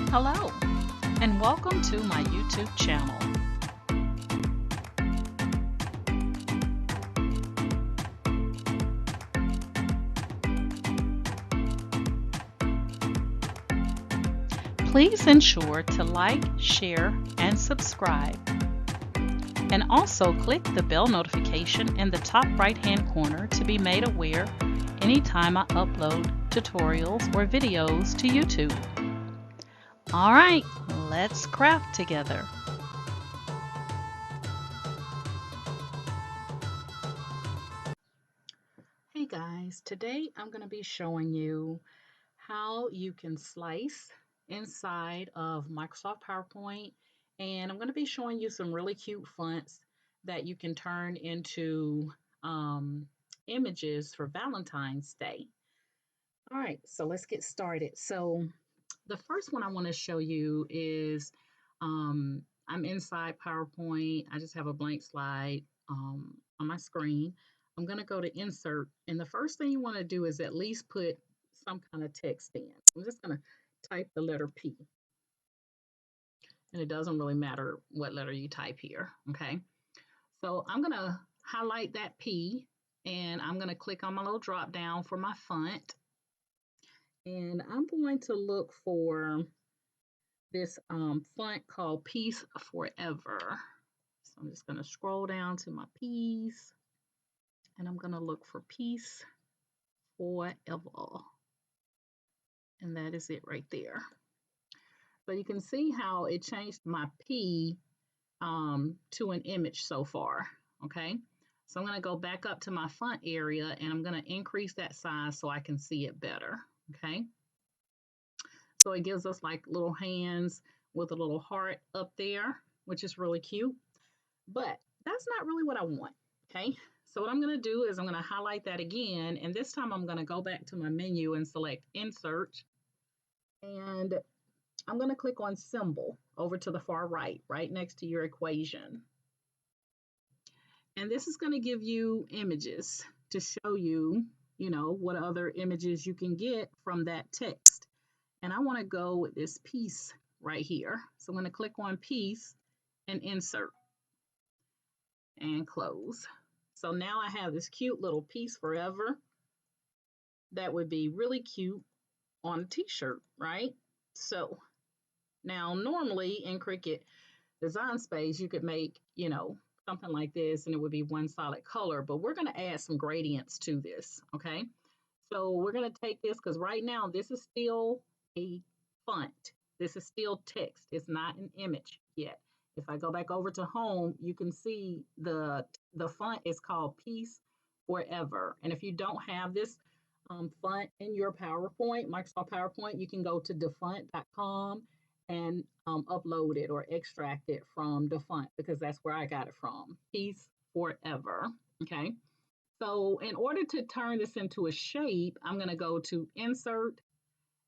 Hello, and welcome to my YouTube channel. Please ensure to like, share, and subscribe. And also click the bell notification in the top right-hand corner to be made aware anytime I upload tutorials or videos to YouTube. All right, let's craft together. Hey guys, today I'm going to be showing you how you can slice inside of Microsoft PowerPoint, and I'm going to be showing you some really cute fonts that you can turn into images for Valentine's Day. All right, so let's get started. So the first one I want to show you is I'm inside PowerPoint. I just have a blank slide on my screen. I'm going to go to insert, and the first thing you want to do is at least put some kind of text in. I'm just going to type the letter P, and it doesn't really matter what letter you type here, okay? So I'm going to highlight that P, and I'm going to click on my little drop down for my font, and I'm going to look for this font called Peace Forever. So I'm just going to scroll down to my P's, and I'm going to look for Peace Forever. And that is it right there. So you can see how it changed my P to an image so far, okay? So I'm going to go back up to my font area, and I'm going to increase that size so I can see it better, okay? So it gives us like little hands with a little heart up there, which is really cute. But that's not really what I want, okay? So what I'm going to do is I'm going to highlight that again, and this time I'm going to go back to my menu and select Insert, and I'm going to click on Symbol over to the far right, right next to your equation. And this is going to give you images to show you, what other images you can get from that text. And I want to go with this piece right here. So I'm going to click on Piece and Insert and close. So now I have this cute little Peace Forever that would be really cute on a t-shirt, right? So now normally in Cricut Design Space, you could make, something like this and it would be one solid color, but we're going to add some gradients to this, okay? So we're going to take this because right now this is still a font. This is still text. It's not an image yet. If I go back over to home, you can see the font is called Peace Forever. And if you don't have this font in your PowerPoint, Microsoft PowerPoint, you can go to defont.com and upload it or extract it from Defont because that's where I got it from. Peace Forever. Okay. So in order to turn this into a shape, I'm going to go to Insert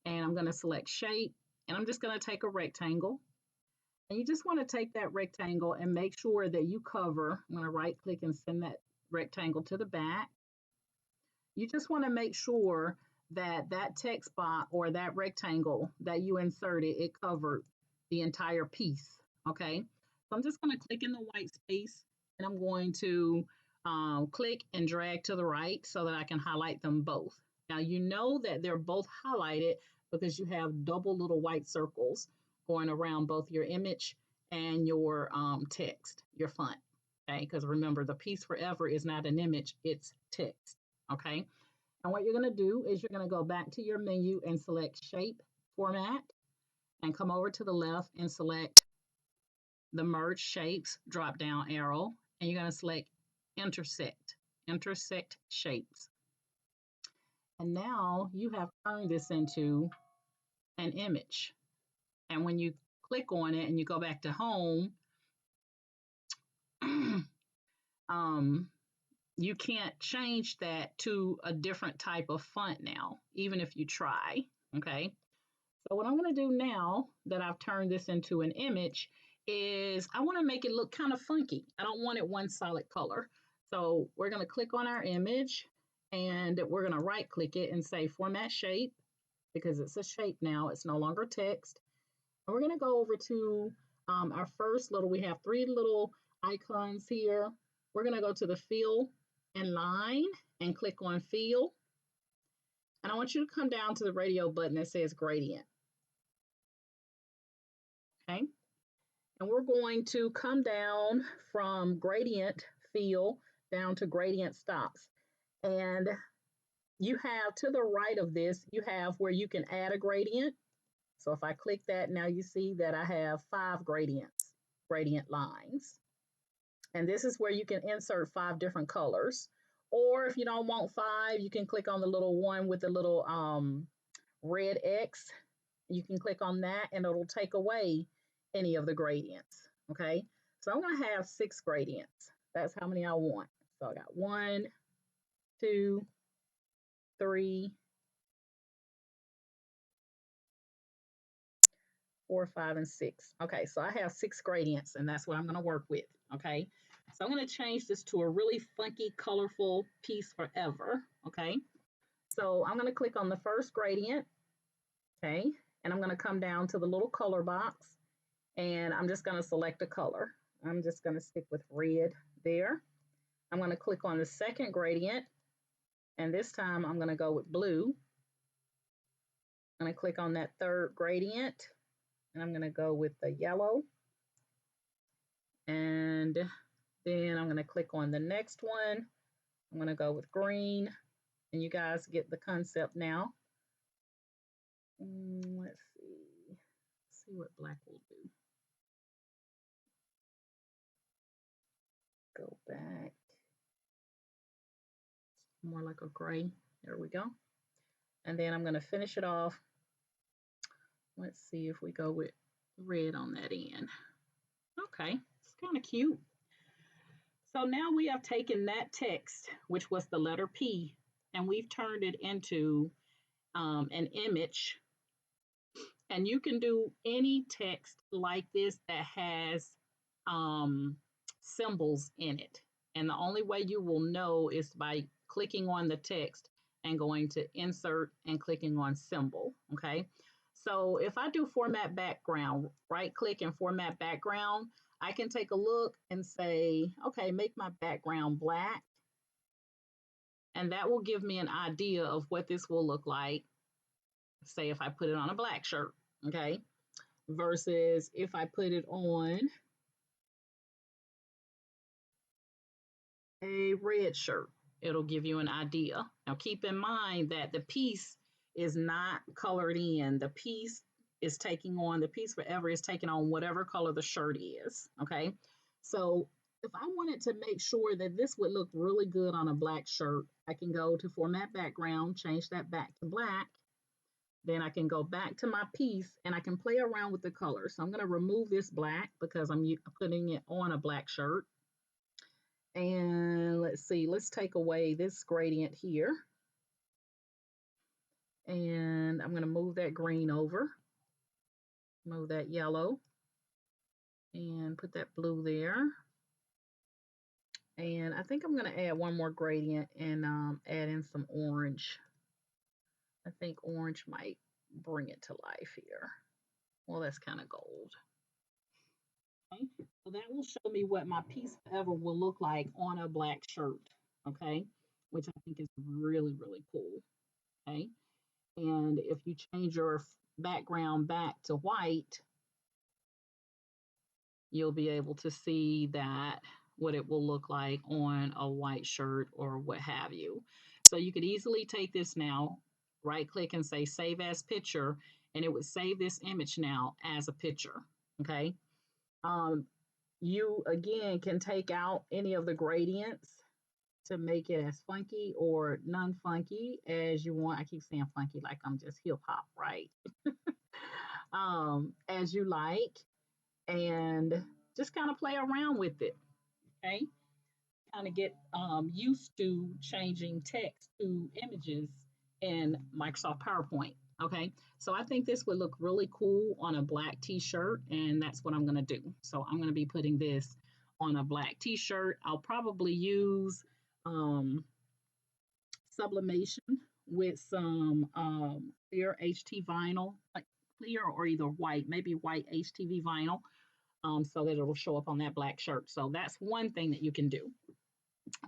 and I'm going to select Shape, and I'm just going to take a rectangle. And you just want to take that rectangle and make sure that you cover. I'm going to right click and send that rectangle to the back. You just want to make sure that that text box or that rectangle that you inserted, it covered the entire piece, okay? So I'm just going to click in the white space, and I'm going to click and drag to the right so that I can highlight them both. Now you know that they're both highlighted because you have double little white circles going around both your image and your text, your font, okay? Because remember, the Peace Forever is not an image, it's text, okay? And what you're going to do is you're going to go back to your menu and select Shape Format and come over to the left and select the Merge Shapes drop down arrow, and you're going to select Intersect Shapes. And now you have turned this into an image. And when you click on it and you go back to home, you can't change that to a different type of font now, even if you try, okay? So what I'm going to do now that I've turned this into an image is I want to make it look kind of funky. I don't want it one solid color. So we're going to click on our image and we're going to right click it and say Format Shape because it's a shape now. It's no longer text. we're going to go over to our first little, we have three little icons here. We're going to go to the fill and line and click on fill. And I want you to come down to the radio button that says gradient. Okay. And we're going to come down from gradient fill down to gradient stops. And you have to the right of this, you have where you can add a gradient. So if I click that, now you see that I have 5 gradient lines. And this is where you can insert 5 different colors. Or if you don't want 5, you can click on the little one with the little red X. You can click on that and it'll take away any of the gradients. Okay, so I'm going to have 6 gradients. That's how many I want. So I got 1, 2, 3, 4, 5, and 6. Okay, so I have 6 gradients, and that's what I'm going to work with. Okay, so I'm going to change this to a really funky, colorful piece forever. Okay, so I'm going to click on the first gradient. Okay, and I'm going to come down to the little color box, and I'm just going to select a color. I'm just going to stick with red there. I'm going to click on the second gradient, and this time I'm going to go with blue. I'm going to click on that third gradient, and I'm going to go with the yellow. And then I'm going to click on the next one. I'm going to go with green. And you guys get the concept now. Let's see. Let's see what black will do. Go back. More like a gray. There we go. And then I'm going to finish it off. Let's see if we go with red on that end. Okay, it's kind of cute. So now we have taken that text, which was the letter P, and we've turned it into an image. And you can do any text like this that has symbols in it. And the only way you will know is by clicking on the text and going to insert and clicking on symbol. Okay. So if I do format background, right click and format background, I can take a look and say, okay, make my background black. And that will give me an idea of what this will look like. Say if I put it on a black shirt, okay, versus if I put it on a red shirt, it'll give you an idea. Now keep in mind that the piece is not colored in. The piece is taking on, the piece forever is taking on whatever color the shirt is, okay? So if I wanted to make sure that this would look really good on a black shirt, I can go to format background, change that back to black. Then I can go back to my piece and I can play around with the colors. So I'm going to remove this black because I'm putting it on a black shirt. And let's see, let's take away this gradient here. And I'm going to move that green over, move that yellow, and put that blue there. And I think I'm going to add one more gradient and add in some orange. I think orange might bring it to life here. Well, that's kind of gold. Okay, so that will show me what my piece forever will look like on a black shirt, okay, which I think is really, really cool, okay. And if you change your background back to white, you'll be able to see that what it will look like on a white shirt or what have you. So you could easily take this now, right click and say save as picture, and it would save this image now as a picture, okay. You again can take out any of the gradients to make it as funky or non-funky as you want. I keep saying funky like I'm just hip hop, right? As you like, and just kind of play around with it. Okay, kind of get used to changing text to images in Microsoft PowerPoint. Okay, so I think this would look really cool on a black t-shirt, and that's what I'm going to do. So I'm going to be putting this on a black t-shirt. I'll probably use sublimation with some clear HT vinyl, like clear or either white, maybe white HTV vinyl, so that it'll show up on that black shirt. So that's one thing that you can do.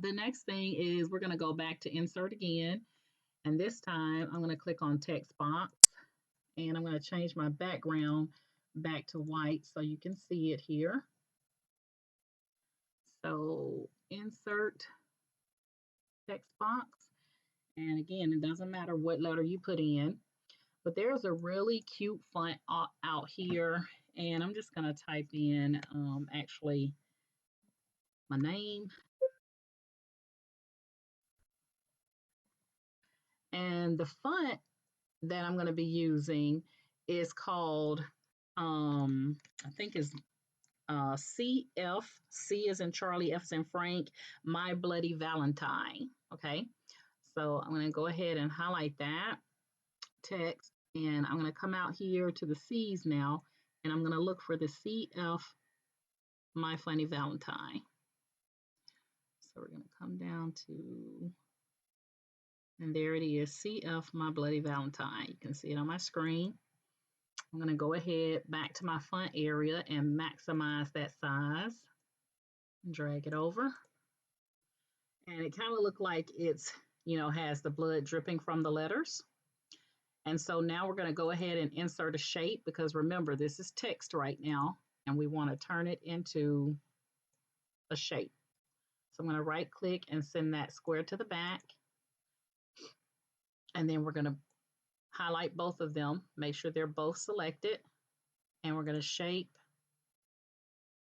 The next thing is we're going to go back to insert again. And this time I'm going to click on text box and I'm going to change my background back to white so you can see it here. So insert text box. And again, it doesn't matter what letter you put in, but there's a really cute font out here. And I'm just going to type in actually my name. And the font that I'm going to be using is called, I think is CF, C is in Charlie, F is in Frank, My Bloody Valentine. Okay, so I'm going to go ahead and highlight that text, and I'm going to come out here to the C's now, and I'm going to look for the CF, My Funny Valentine. So we're going to come down to, and there it is, CF, My Bloody Valentine. You can see it on my screen. I'm going to go ahead back to my font area and maximize that size. Drag it over. And it kind of looked like it's, has the blood dripping from the letters. And so now we're going to go ahead and insert a shape because remember, this is text right now, and we want to turn it into a shape. So I'm going to right click and send that square to the back. And then we're going to highlight both of them, make sure they're both selected, and we're going to shape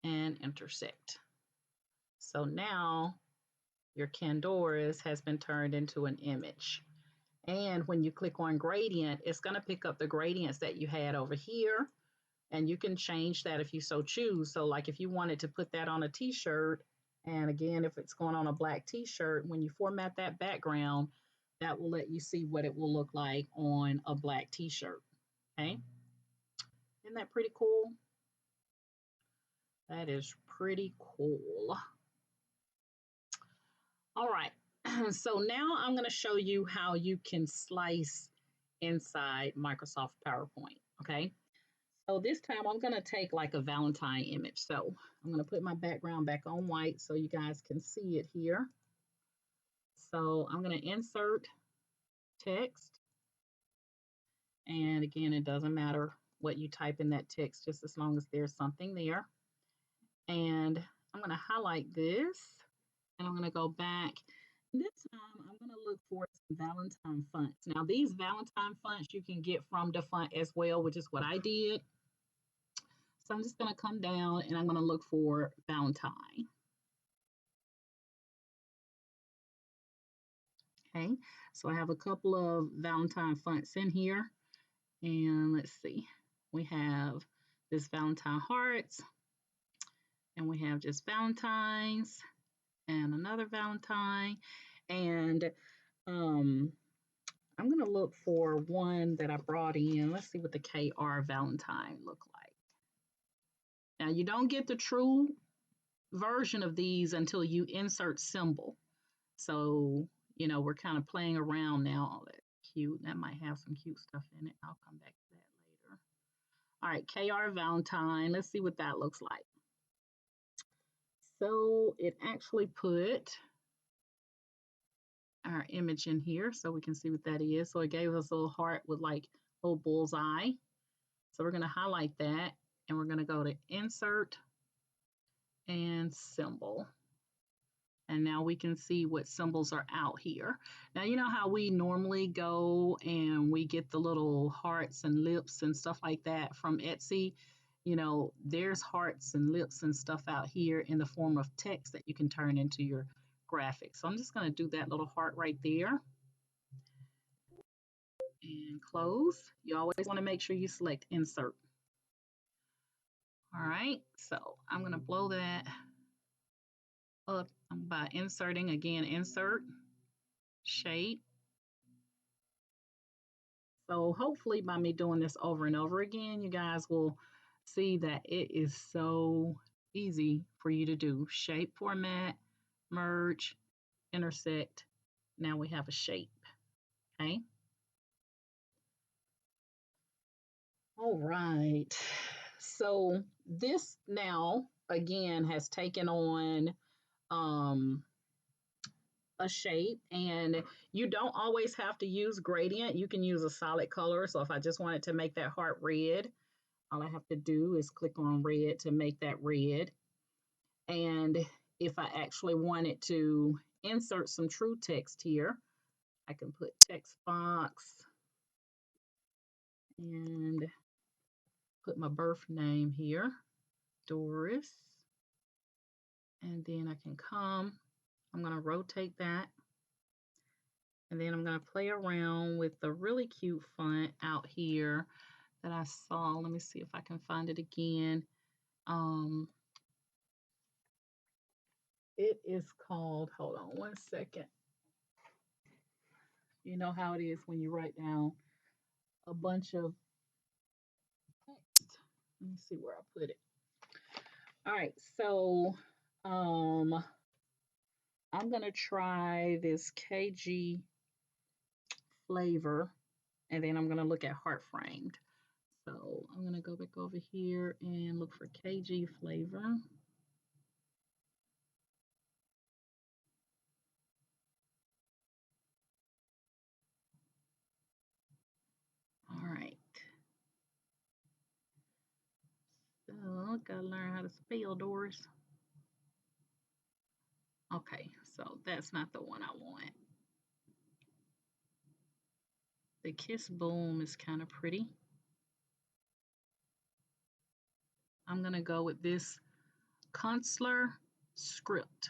and intersect. So now your Candoras has been turned into an image. And when you click on gradient, it's going to pick up the gradients that you had over here. And you can change that if you so choose. So like if you wanted to put that on a t-shirt, and again, if it's going on a black t-shirt, when you format that background, that will let you see what it will look like on a black t-shirt. Okay. Isn't that pretty cool? That is pretty cool. All right. So now I'm going to show you how you can slice inside Microsoft PowerPoint. Okay. So this time I'm going to take like a Valentine image. So I'm going to put my background back on white so you guys can see it here. So I'm going to insert text. And again, it doesn't matter what you type in that text, just as long as there's something there. And I'm going to highlight this and I'm going to go back. This time I'm going to look for some Valentine fonts. Now these Valentine fonts you can get from the font as well, which is what I did. So I'm just going to come down and I'm going to look for Valentine. Okay, so I have a couple of Valentine fonts in here. And let's see, we have this Valentine Hearts, and we have just Valentines, and another Valentine. And I'm going to look for one that I brought in. Let's see what the KR Valentine look like. Now, you don't get the true version of these until you insert symbol. So, we're kind of playing around now. Oh, that's cute. That might have some cute stuff in it. I'll come back to that later. All right, KR Valentine. Let's see what that looks like. So it actually put our image in here so we can see what that is. So it gave us a little heart with like a little bullseye. So we're going to highlight that and we're going to go to insert and symbol. And now we can see what symbols are out here. Now, you know how we normally go and we get the little hearts and lips and stuff like that from Etsy? There's hearts and lips and stuff out here in the form of text that you can turn into your graphics. So I'm just going to do that little heart right there. And close. You always want to make sure you select insert. All right, so I'm going to blow that up by inserting again, insert, shape. So hopefully by me doing this over and over again, you guys will see that it is so easy for you to do. Shape, format, merge, intersect. Now we have a shape, okay? All right. So this now again has taken on um, a shape, and you don't always have to use gradient. You can use a solid color. So if I just wanted to make that heart red, all I have to do is click on red to make that red. And if I actually wanted to insert some true text here, I can put text box and put my birth name here, Doris. And then I can I'm going to rotate that. And then I'm going to play around with the really cute font out here that I saw. Let me see if I can find it again. It is called, hold on one second. You know how it is when you write down a bunch of text. Let me see where I put it. All right, so I'm gonna try this KG flavor, and then I'm gonna look at heart framed. So I'm gonna go back over here and look for KG flavor. All right. So gotta learn how to spell, Doris. Okay, so that's not the one I want. The Kiss Boom is kind of pretty. I'm gonna go with this Consular Script.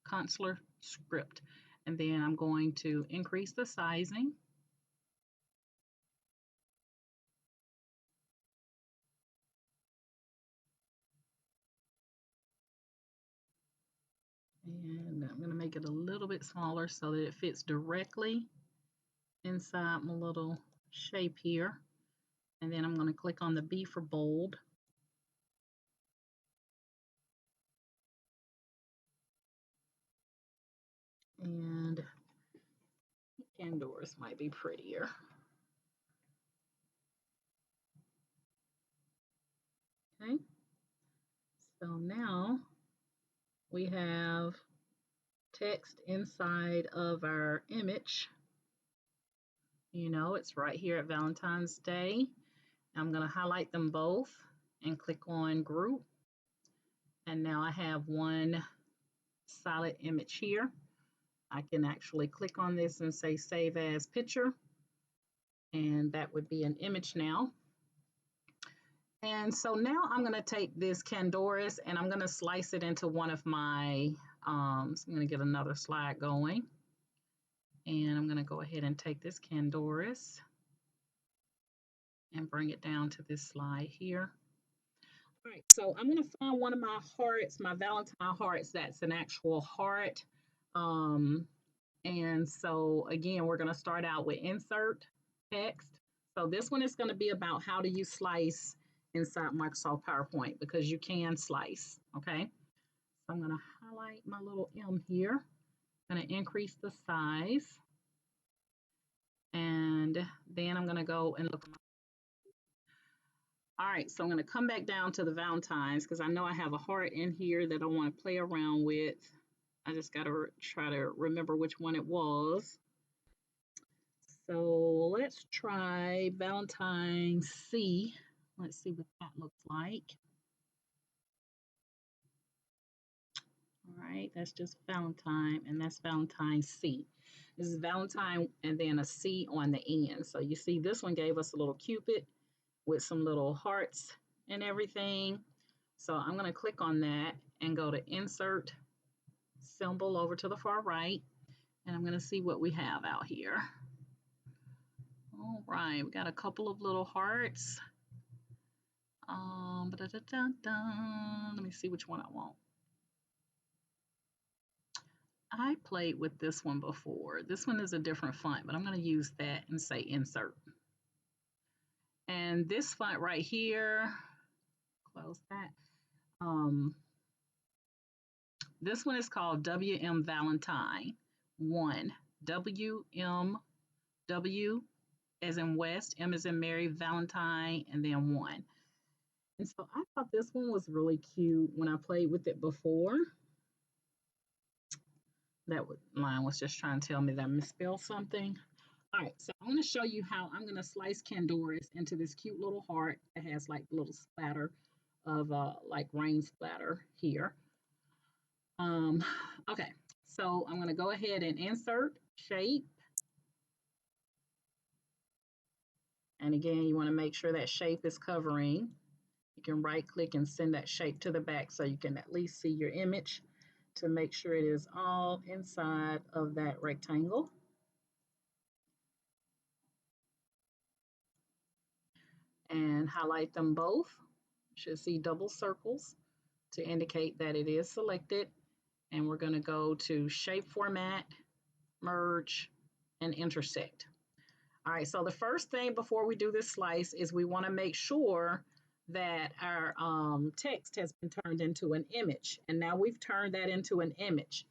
Consular Script. And then I'm going to increase the sizing. And I'm going to make it a little bit smaller so that it fits directly inside my little shape here. And then I'm going to click on the B for bold. And Pandora's might be prettier. Okay. So now we have text inside of our image. You know, it's right here at Valentine's Day. I'm going to highlight them both and click on group. And now I have one solid image here. I can actually click on this and say save as picture. And that would be an image now. And so now I'm going to take this Candoris and I'm going to slice it into one of my, so I'm going to get another slide going. And I'm going to go ahead and take this Candoris and bring it down to this slide here. All right, so I'm going to find one of my hearts, my Valentine hearts, that's an actual heart. And so again, we're going to start out with insert text. So this one is going to be about how do you slice inside Microsoft PowerPoint, because you can slice, okay? So I'm going to highlight my little M here. I'm going to increase the size. And then I'm going to go and look. All right, so I'm going to come back down to the Valentines because I know I have a heart in here that I want to play around with. I just got to try to remember which one it was. So let's try Valentine C. Let's see what that looks like. All right, that's just Valentine, and that's Valentine C. This is Valentine and then a C on the end. So you see this one gave us a little Cupid with some little hearts and everything. So I'm going to click on that and go to Insert Symbol over to the far right. And I'm going to see what we have out here. All right, we got a couple of little hearts. Let me see which one I want. I played with this one before. This one is a different font, but I'm going to use that and say insert. And this font right here, close that. This one is called WM Valentine 1. WMW as in West, M as in Mary, Valentine, and then 1. And so I thought this one was really cute when I played with it before. That line was just trying to tell me that I misspelled something. All right, so I'm going to show you how I'm going to slice Candoras into this cute little heart that has like little splatter of like rain splatter here. Um, okay, so I'm going to go ahead and insert shape. And again, you want to make sure that shape is covering. You can right click and send that shape to the back so you can at least see your image to make sure it is all inside of that rectangle. And highlight them both. You should see double circles to indicate that it is selected. And we're going to go to shape format, merge, and intersect. All right, so the first thing before we do this slice is we want to make sure that our text has been turned into an image. And now we've turned that into an image.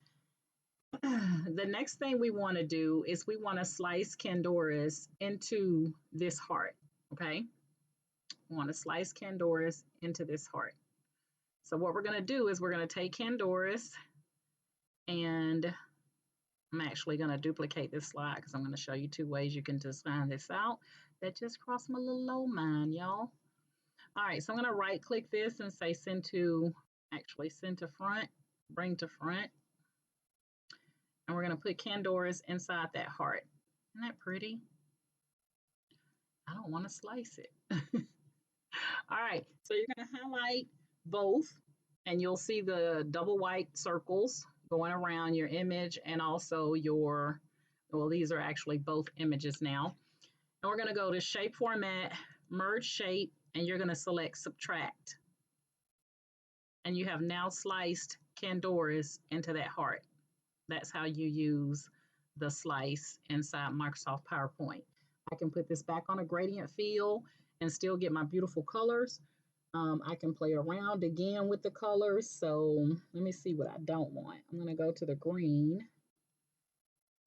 The next thing we want to do is we want to slice Candoras into this heart, okay? We want to slice Candoras into this heart. So what we're going to do is we're going to take Candoras, and I'm actually going to duplicate this slide because I'm going to show you 2 ways you can design this out. That just crossed my little low mind, y'all. All right, so I'm going to right click this and say send to front, bring to front. And we're going to put Candoras inside that heart. Isn't that pretty? I don't want to slice it. All right, so you're going to highlight both, and you'll see the double white circles going around your image and also your, well, these are actually both images now. And we're going to go to shape format, merge shape, and you're going to select subtract. And you have now sliced Candoras into that heart. That's how you use the slice inside Microsoft PowerPoint. I can put this back on a gradient field and still get my beautiful colors. I can play around again with the colors. So let me see what I don't want. I'm going to go to the green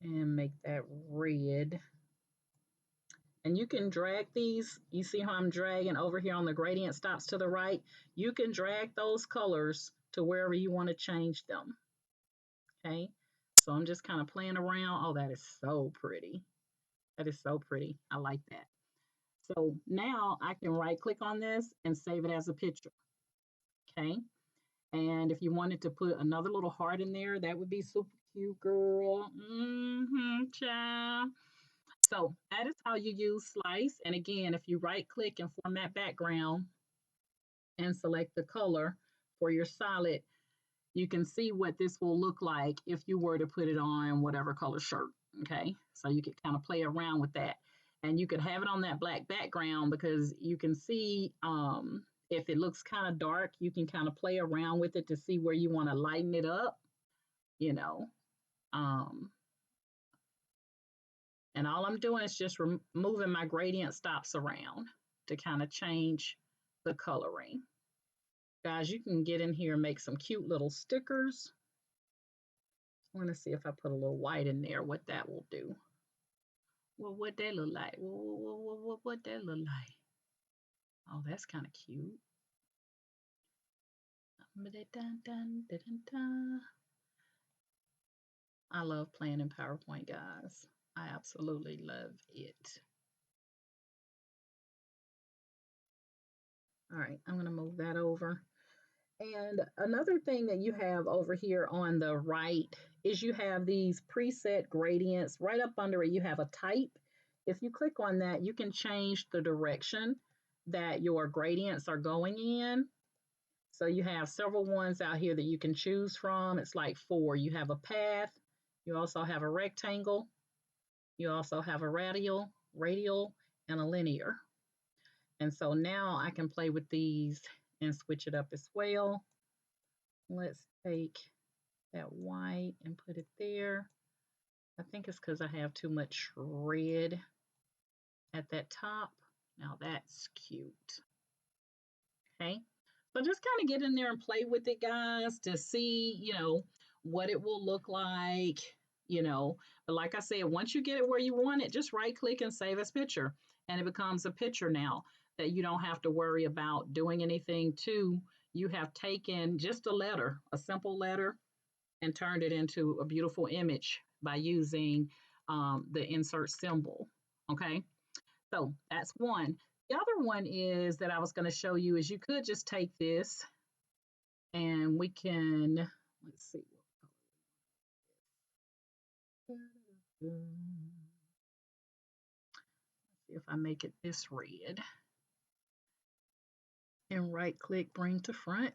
and make that red. And you can drag these. You see how I'm dragging over here on the gradient stops to the right? You can drag those colors to wherever you want to change them. Okay. So I'm just kind of playing around. Oh, that is so pretty. That is so pretty. I like that. So now I can right click on this and save it as a picture. Okay. And if you wanted to put another little heart in there, that would be super cute, girl. Child. So that is how you use slice. And again, if you right click and format background and select the color for your solid, you can see what this will look like if you were to put it on whatever color shirt. Okay, so you could kind of play around with that. And you could have it on that black background because you can see if it looks kind of dark, you can kind of play around with it to see where you want to lighten it up, you know. And all I'm doing is just moving my gradient stops around to kind of change the coloring. Guys, you can get in here and make some cute little stickers. I want to see if I put a little white in there, what that will do. Well, what that look like? What that look like? Oh, that's kind of cute. I love playing in PowerPoint, guys. I absolutely love it. All right, I'm going to move that over. And another thing that you have over here on the right is you have these preset gradients. Right up under it, you have a type. If you click on that, you can change the direction that your gradients are going in. So you have several ones out here that you can choose from. It's like 4. You have a path. You also have a rectangle. You also have a radial, and a linear. And so now I can play with these and switch it up as well. Let's take that white and put it there. I think it's because I have too much red at that top. Now that's cute. Okay. So just kind of get in there and play with it, guys, to see, what it will look like. you know. But like I said, once you get it where you want it, just right click and save as picture. And it becomes a picture now that you don't have to worry about doing anything to. You have taken just a letter, a simple letter, and turned it into a beautiful image by using the insert symbol. Okay, so that's one. The other one is that I was going to show you is you could just take this and we can, let's see. Let's see if I make it this red. And right click, bring to front.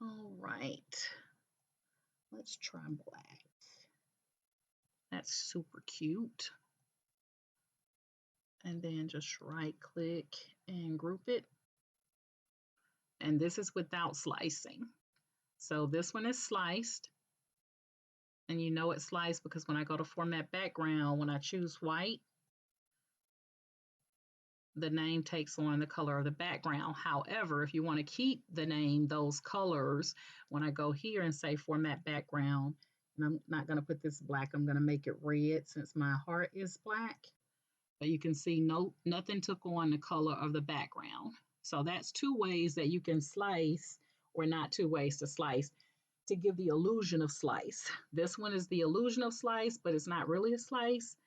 All right, let's try black. That's super cute. And then just right click and group it. And this is without slicing. So this one is sliced. And you know it's sliced because when I go to format background, when I choose white, the name takes on the color of the background. However, if you want to keep the name, those colors, when I go here and say format background, and I'm not going to put this black, I'm going to make it red since my heart is black. But you can see nothing took on the color of the background. So that's two ways that you can slice, or not two ways to slice, to give the illusion of slice. This one is the illusion of slice, but it's not really a slice.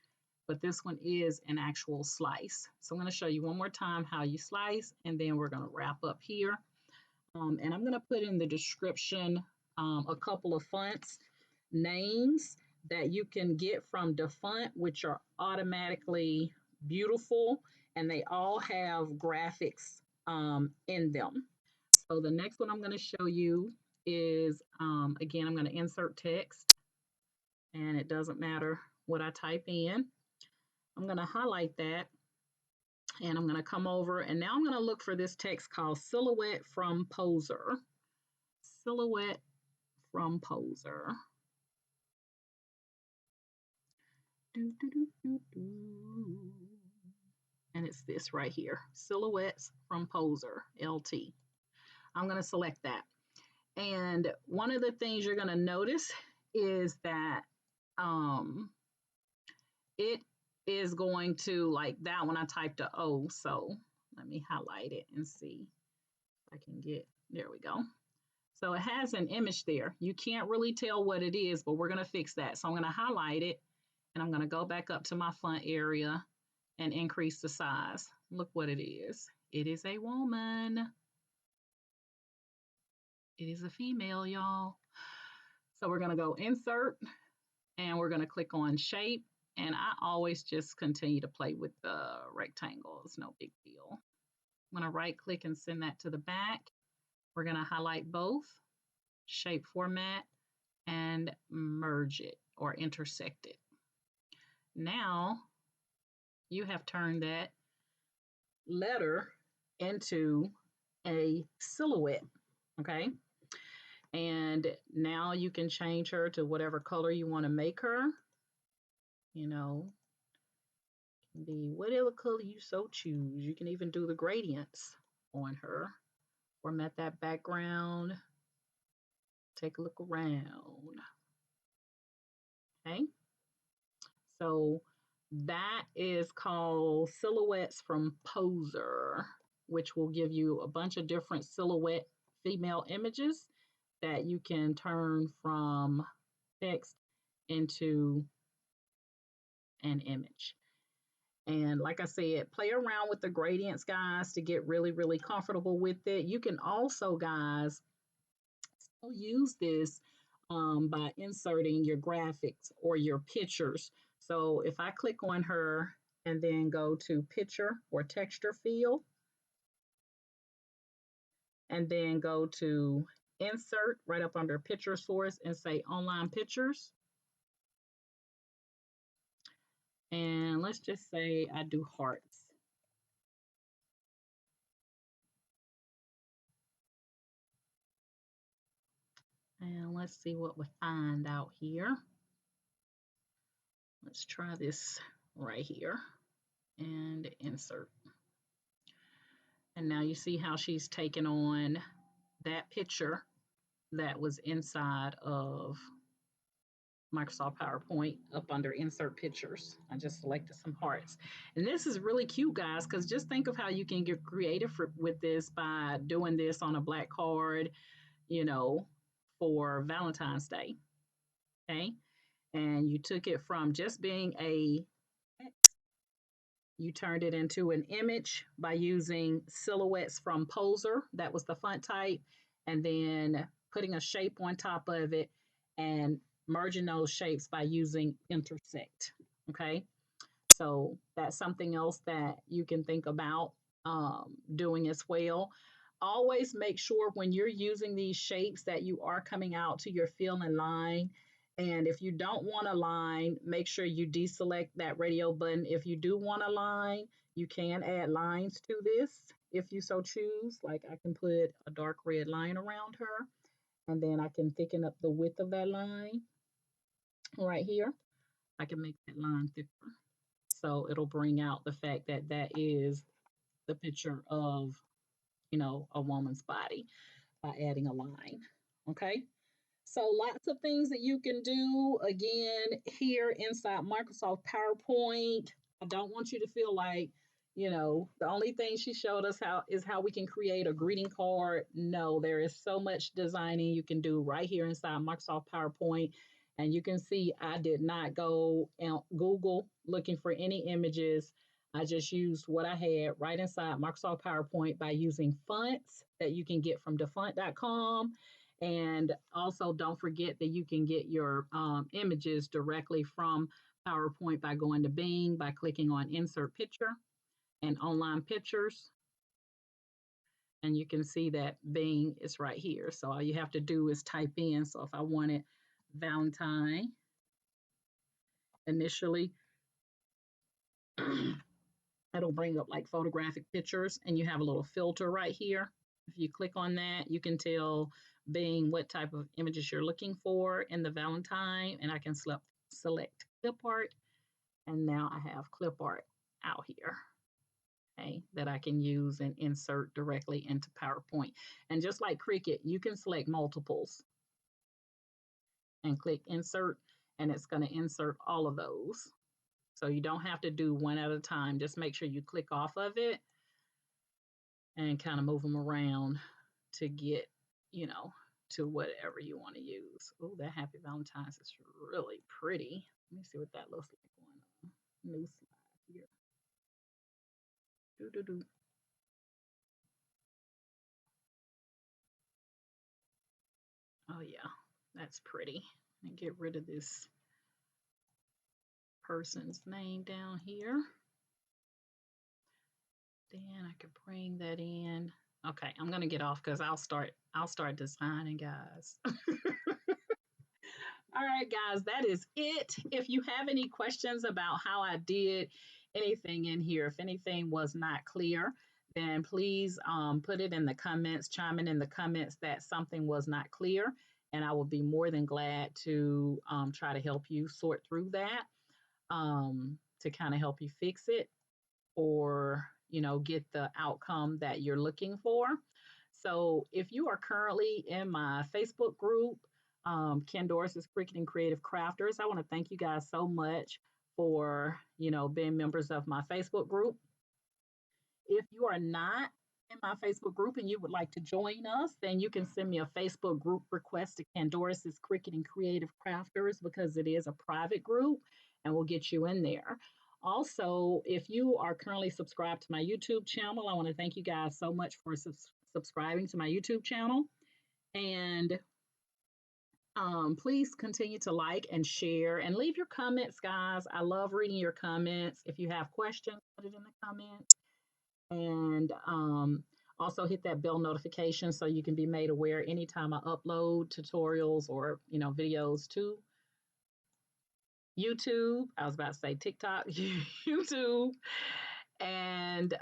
But this one is an actual slice. So I'm going to show you one more time how you slice, and then we're going to wrap up here. And I'm going to put in the description a couple of fonts names that you can get from DeFont, which are automatically beautiful, and they all have graphics in them. So the next one I'm going to show you is, again, I'm going to insert text, and it doesn't matter what I type in. I'm going to highlight that, and I'm going to come over, and now I'm going to look for this text called Silhouette from Poser. Silhouette from Poser. And it's this right here, Silhouettes from Poser, LT. I'm going to select that. And one of the things you're going to notice is that it is going to, like that one I typed a O, so let me highlight it and see if I can get, there we go. So it has an image there. You can't really tell what it is, but we're going to fix that. So I'm going to highlight it, and I'm going to go back up to my font area and increase the size. Look what it is. It is a woman. It is a female, y'all. So we're going to go insert, and we're going to click on shape. And I always just continue to play with the rectangles, no big deal. I'm going to right click and send that to the back. We're going to highlight both, shape format, and merge it or intersect it. Now you have turned that letter into a silhouette, okay? And now you can change her to whatever color you want to make her. You know, be whatever color you so choose. You can even do the gradients on her. Format that background. Take a look around. Okay. So that is called Silhouettes from Poser, which will give you a bunch of different silhouette female images that you can turn from text into an image. And like I said, play around with the gradients, guys, to get really, really comfortable with it. You can also, guys, still use this by inserting your graphics or your pictures. So if I click on her and then go to picture or texture field, and then go to insert right up under picture source and say online pictures. And let's just say I do hearts. And let's see what we find out here. Let's try this right here and insert. And now you see how she's taken on that picture that was inside of Microsoft PowerPoint up under insert pictures. I just selected some hearts. And this is really cute, guys, because just think of how you can get creative with this by doing this on a black card, you know, for Valentine's Day. Okay. And you took it from just being a you turned it into an image by using silhouettes from Poser. That was the font type. And then putting a shape on top of it and merging those shapes by using intersect. Okay. So that's something else that you can think about doing as well. Always make sure when you're using these shapes that you are coming out to your fill and line. And if you don't want a line, make sure you deselect that radio button. If you do want a line, you can add lines to this if you so choose. Like I can put a dark red line around her, and then I can thicken up the width of that line right here. I can make that line thicker. So it'll bring out the fact that that is the picture of, a woman's body by adding a line. Okay. So lots of things that you can do again here inside Microsoft PowerPoint. I don't want you to feel like, the only thing she showed us how is how we can create a greeting card. No, there is so much designing you can do right here inside Microsoft PowerPoint. And you can see I did not go out Google looking for any images. I just used what I had right inside Microsoft PowerPoint by using fonts that you can get from defont.com. And also, don't forget that you can get your images directly from PowerPoint by going to Bing, by clicking on Insert Picture and Online Pictures. And you can see that Bing is right here. So all you have to do is type in. So if I wanted Valentine initially, it'll bring up like photographic pictures, and you have a little filter right here. If you click on that, you can tell Bing what type of images you're looking for in the Valentine, and I can select clip art, and now I have clip art out here. Okay, that I can use and insert directly into PowerPoint. And just like Cricut, you can select multiples and click insert, and it's going to insert all of those. So you don't have to do one at a time. Just make sure you click off of it and kind of move them around to get, to whatever you want to use. Oh, that Happy Valentine's is really pretty. Let me see what that looks like on new slide here. Do. Oh yeah, that's pretty. And get rid of this person's name down here. Then I could bring that in. Okay, I'm gonna get off because I'll start designing, guys. All right, guys, that is it. If you have any questions about how I did anything in here, if anything was not clear, then please put it in the comments, chime in the comments that something was not clear, and I will be more than glad to try to help you sort through that to kind of help you fix it or get the outcome that you're looking for. So if you are currently in my Facebook group, Ken Doris's Cricut and Creative Crafters, I want to thank you guys so much for being members of my Facebook group. If you are not in my Facebook group and you would like to join us, then you can send me a Facebook group request to Candoris's Cricut and Creative Crafters because it is a private group and we'll get you in there. Also, if you are currently subscribed to my YouTube channel, I want to thank you guys so much for subscribing to my YouTube channel. And please continue to like and share and leave your comments, guys. I love reading your comments. If you have questions, put it in the comments. And also hit that bell notification so you can be made aware anytime I upload tutorials or videos to YouTube. I was about to say TikTok, YouTube, and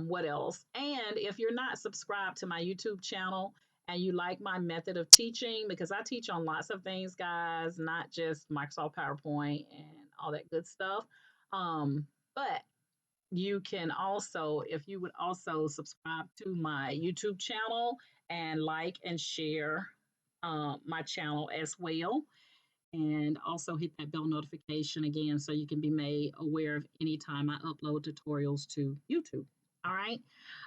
what else? And if you're not subscribed to my YouTube channel and you like my method of teaching, because I teach on lots of things, guys, not just Microsoft PowerPoint and all that good stuff. But you can also, if you would also subscribe to my YouTube channel and like and share my channel as well. And also hit that bell notification again so you can be made aware of anytime I upload tutorials to YouTube. All right.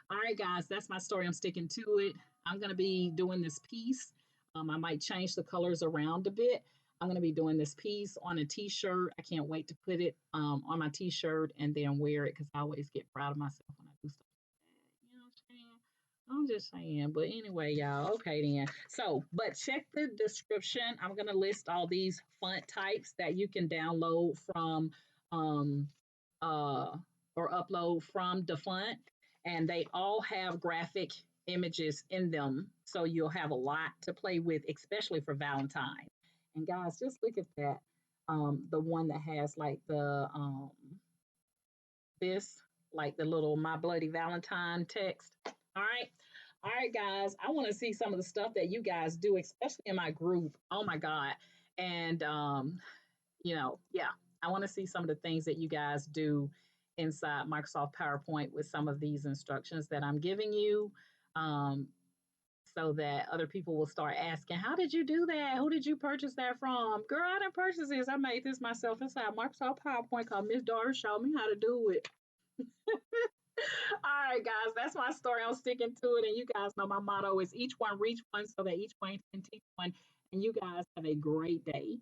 All right, guys, that's my story. I'm sticking to it. I'm going to be doing this piece. I might change the colors around a bit. I'm going to be doing this piece on a t-shirt. I can't wait to put it on my t-shirt and then wear it because I always get proud of myself when I do stuff like that. You know what I'm saying? I'm just saying. But anyway, y'all, okay then. So, but check the description. I'm going to list all these font types that you can download from um, uh, or upload from the font. And they all have graphic images in them. So you'll have a lot to play with, especially for Valentine. And guys, just look at that. The one that has like the this, like the little My Bloody Valentine text. All right. All right, guys. I want to see some of the stuff that you guys do, especially in my group. Oh my God. And yeah, I want to see some of the things that you guys do inside Microsoft PowerPoint with some of these instructions that I'm giving you. Um, so that other people will start asking, how did you do that? Who did you purchase that from? Girl, I didn't purchase this. I made this myself inside Microsoft PowerPoint called Miss Doris showed me how to do it. All right, guys, that's my story. I'm sticking to it. And you guys know my motto is each one reach one so that each one can teach one. And you guys have a great day.